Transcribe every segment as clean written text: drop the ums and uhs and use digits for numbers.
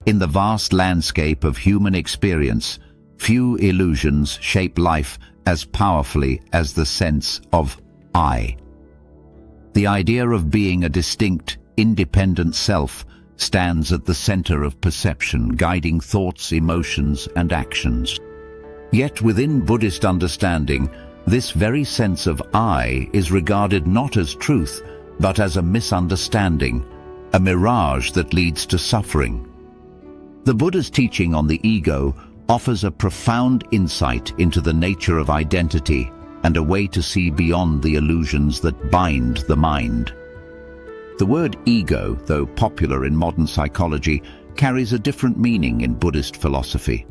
In the vast landscape of human experience, few illusions shape life as powerfully as the sense of I. The idea of being a distinct, independent self stands at the center of perception, guiding thoughts, emotions, and actions. Yet within Buddhist understanding, this very sense of I is regarded not as truth, but as a misunderstanding, a mirage that leads to suffering. The Buddha's teaching on the ego offers a profound insight into the nature of identity and a way to see beyond the illusions that bind the mind. The word ego, though popular in modern psychology, carries a different meaning in Buddhist philosophy.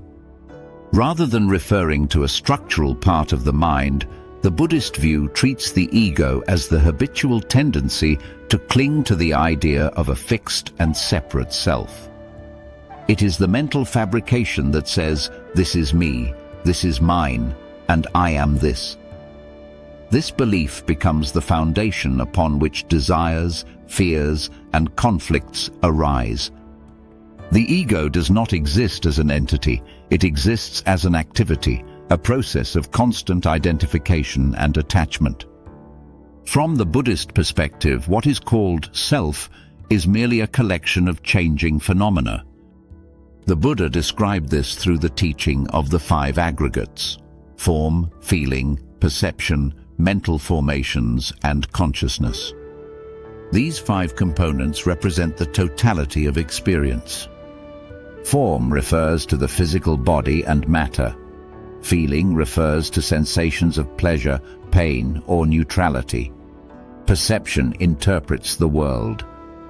Rather than referring to a structural part of the mind, the Buddhist view treats the ego as the habitual tendency to cling to the idea of a fixed and separate self. It is the mental fabrication that says, "This is me, this is mine, and I am this." This belief becomes the foundation upon which desires, fears, and conflicts arise. The ego does not exist as an entity, it exists as an activity, a process of constant identification and attachment. From the Buddhist perspective, what is called self is merely a collection of changing phenomena. The Buddha described this through the teaching of the five aggregates: form, feeling, perception, mental formations, and consciousness. These five components represent the totality of experience. Form refers to the physical body and matter. Feeling refers to sensations of pleasure, pain, or neutrality. Perception interprets the world.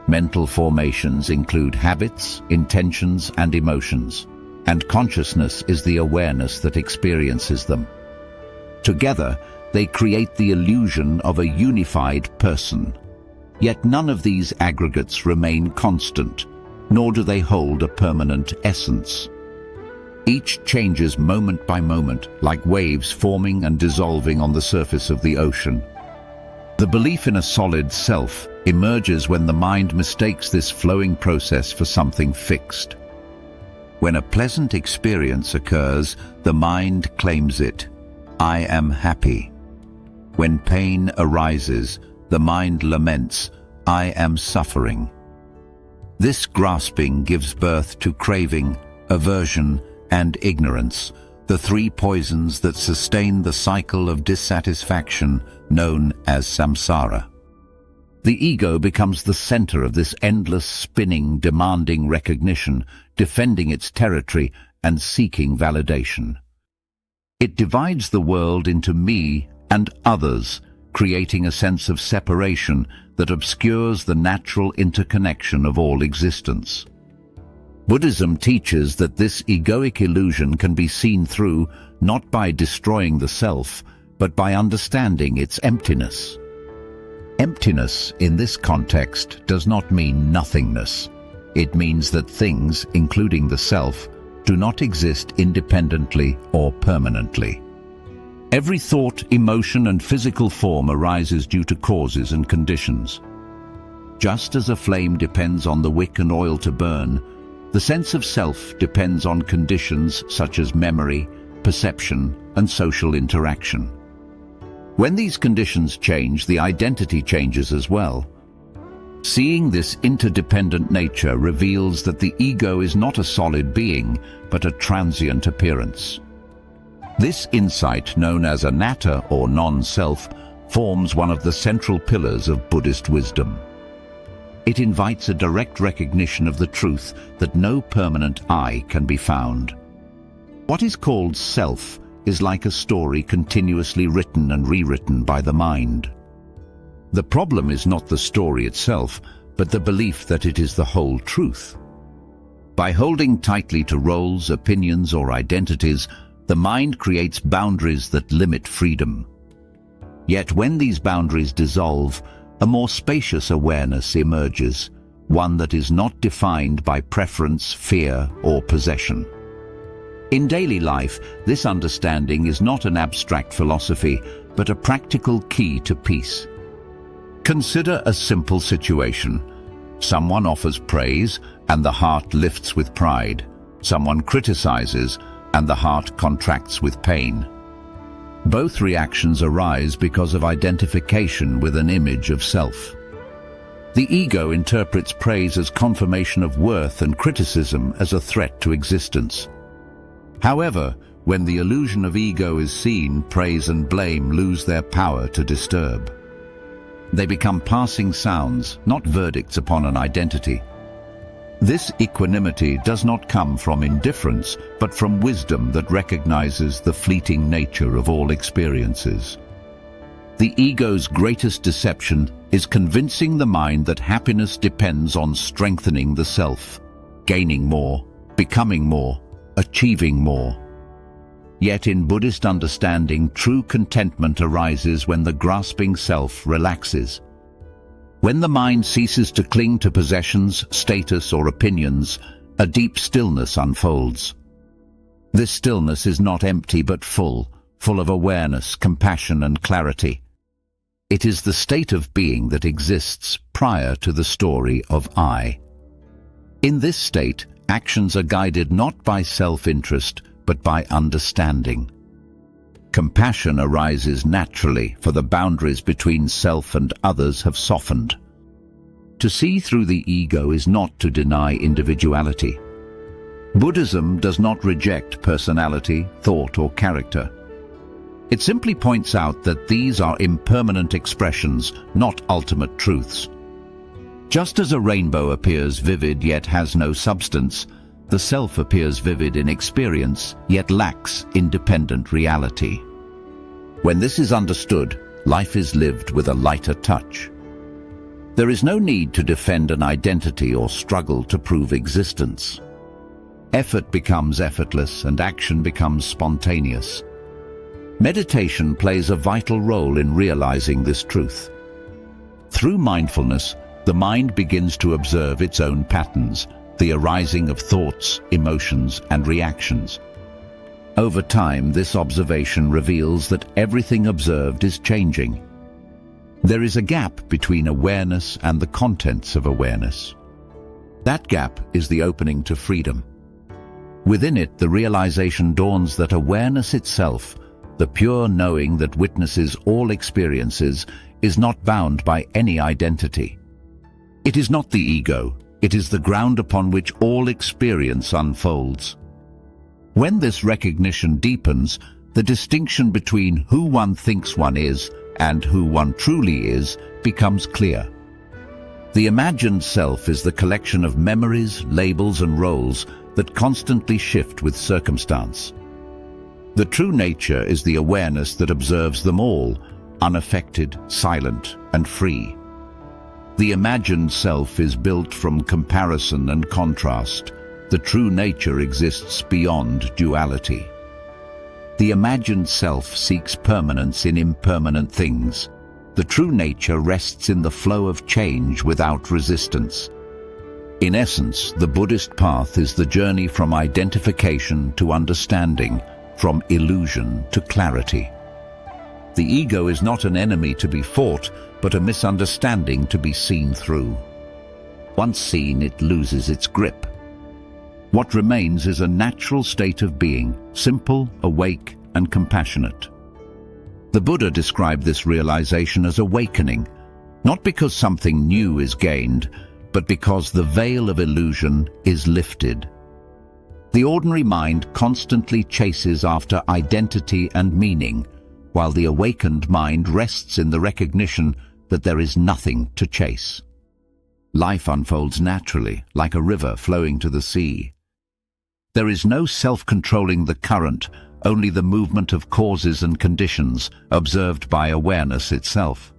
Mental formations include habits, intentions, and emotions. And consciousness is the awareness that experiences them. Together, they create the illusion of a unified person. Yet none of these aggregates remain constant, nor do they hold a permanent essence. Each changes moment by moment, like waves forming and dissolving on the surface of the ocean. The belief in a solid self emerges when the mind mistakes this flowing process for something fixed. When a pleasant experience occurs, the mind claims it. I am happy. When pain arises, the mind laments, I am suffering. This grasping gives birth to craving, aversion, and ignorance, the three poisons that sustain the cycle of dissatisfaction known as samsara. The ego becomes the center of this endless spinning, demanding recognition, defending its territory, and seeking validation. It divides the world into me and others, creating a sense of separation that obscures the natural interconnection of all existence. Buddhism teaches that this egoic illusion can be seen through not by destroying the self, but by understanding its emptiness. Emptiness in this context does not mean nothingness. It means that things, including the self, do not exist independently or permanently. Every thought, emotion, and physical form arises due to causes and conditions. Just as a flame depends on the wick and oil to burn, the sense of self depends on conditions such as memory, perception, and social interaction. When these conditions change, the identity changes as well. Seeing this interdependent nature reveals that the ego is not a solid being, but a transient appearance. This insight, known as Anatta or non-self, forms one of the central pillars of Buddhist wisdom. It invites a direct recognition of the truth that no permanent I can be found. What is called self is like a story continuously written and rewritten by the mind. The problem is not the story itself, but the belief that it is the whole truth. By holding tightly to roles, opinions, or identities, the mind creates boundaries that limit freedom. Yet when these boundaries dissolve, a more spacious awareness emerges, one that is not defined by preference, fear, or possession. In daily life, this understanding is not an abstract philosophy, but a practical key to peace. Consider a simple situation. Someone offers praise, and the heart lifts with pride. Someone criticizes, and the heart contracts with pain. Both reactions arise because of identification with an image of self. The ego interprets praise as confirmation of worth and criticism as a threat to existence. However, when the illusion of ego is seen, praise and blame lose their power to disturb. They become passing sounds, not verdicts upon an identity. This equanimity does not come from indifference, but from wisdom that recognizes the fleeting nature of all experiences. The ego's greatest deception is convincing the mind that happiness depends on strengthening the self, gaining more, becoming more, achieving more. Yet in Buddhist understanding, true contentment arises when the grasping self relaxes. When the mind ceases to cling to possessions, status, or opinions, a deep stillness unfolds. This stillness is not empty but full of awareness, compassion, and clarity. It is the state of being that exists prior to the story of I. In this state, actions are guided not by self-interest, but by understanding. Compassion arises naturally, for the boundaries between self and others have softened. To see through the ego is not to deny individuality. Buddhism does not reject personality, thought, or character. It simply points out that these are impermanent expressions, not ultimate truths. Just as a rainbow appears vivid yet has no substance, the self appears vivid in experience, yet lacks independent reality. When this is understood, life is lived with a lighter touch. There is no need to defend an identity or struggle to prove existence. Effort becomes effortless and action becomes spontaneous. Meditation plays a vital role in realizing this truth. Through mindfulness, the mind begins to observe its own patterns, the arising of thoughts, emotions, and reactions. Over time, this observation reveals that everything observed is changing. There is a gap between awareness and the contents of awareness. That gap is the opening to freedom. Within it, the realization dawns that awareness itself, the pure knowing that witnesses all experiences, is not bound by any identity. It is not the ego. It is the ground upon which all experience unfolds. When this recognition deepens, the distinction between who one thinks one is and who one truly is becomes clear. The imagined self is the collection of memories, labels, and roles that constantly shift with circumstance. The true nature is the awareness that observes them all, unaffected, silent, and free. The imagined self is built from comparison and contrast. The true nature exists beyond duality. The imagined self seeks permanence in impermanent things. The true nature rests in the flow of change without resistance. In essence, the Buddhist path is the journey from identification to understanding, from illusion to clarity. The ego is not an enemy to be fought, but a misunderstanding to be seen through. Once seen, it loses its grip. What remains is a natural state of being, simple, awake, and compassionate. The Buddha described this realization as awakening, not because something new is gained, but because the veil of illusion is lifted. The ordinary mind constantly chases after identity and meaning, while the awakened mind rests in the recognition that there is nothing to chase. Life unfolds naturally, like a river flowing to the sea. There is no self-controlling the current, only the movement of causes and conditions observed by awareness itself.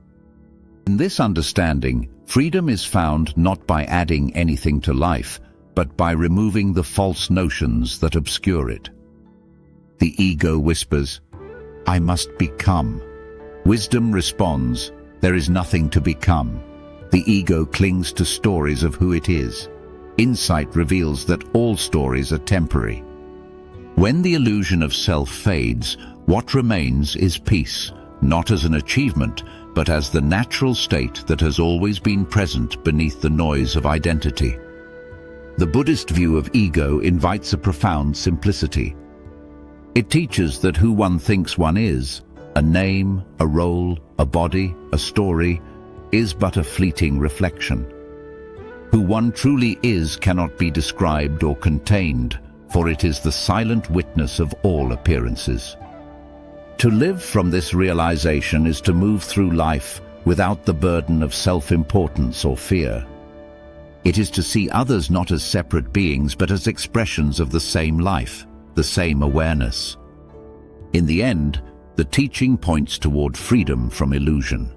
In this understanding, freedom is found not by adding anything to life, but by removing the false notions that obscure it. The ego whispers, "I must become." Wisdom responds, "There is nothing to become." The ego clings to stories of who it is. Insight reveals that all stories are temporary. When the illusion of self fades, what remains is peace, not as an achievement, but as the natural state that has always been present beneath the noise of identity. The Buddhist view of ego invites a profound simplicity. It teaches that who one thinks one is, a name, a role, a body, a story, is but a fleeting reflection. Who one truly is cannot be described or contained, for it is the silent witness of all appearances. To live from this realization is to move through life without the burden of self-importance or fear. It is to see others not as separate beings but as expressions of the same life, the same awareness. In the end, the teaching points toward freedom from illusion.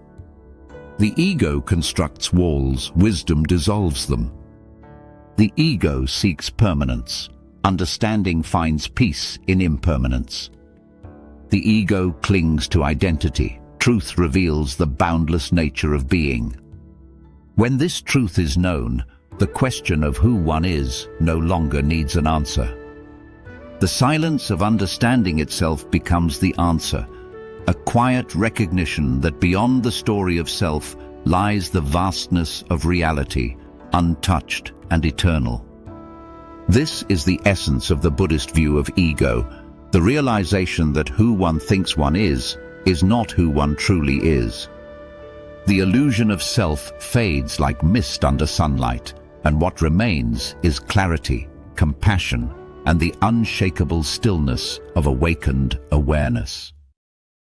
The ego constructs walls, wisdom dissolves them. The ego seeks permanence. Understanding finds peace in impermanence. The ego clings to identity. Truth reveals the boundless nature of being. When this truth is known, the question of who one is no longer needs an answer. The silence of understanding itself becomes the answer, a quiet recognition that beyond the story of self lies the vastness of reality, untouched and eternal. This is the essence of the Buddhist view of ego, the realization that who one thinks one is not who one truly is. The illusion of self fades like mist under sunlight, and what remains is clarity, compassion, and the unshakable stillness of awakened awareness.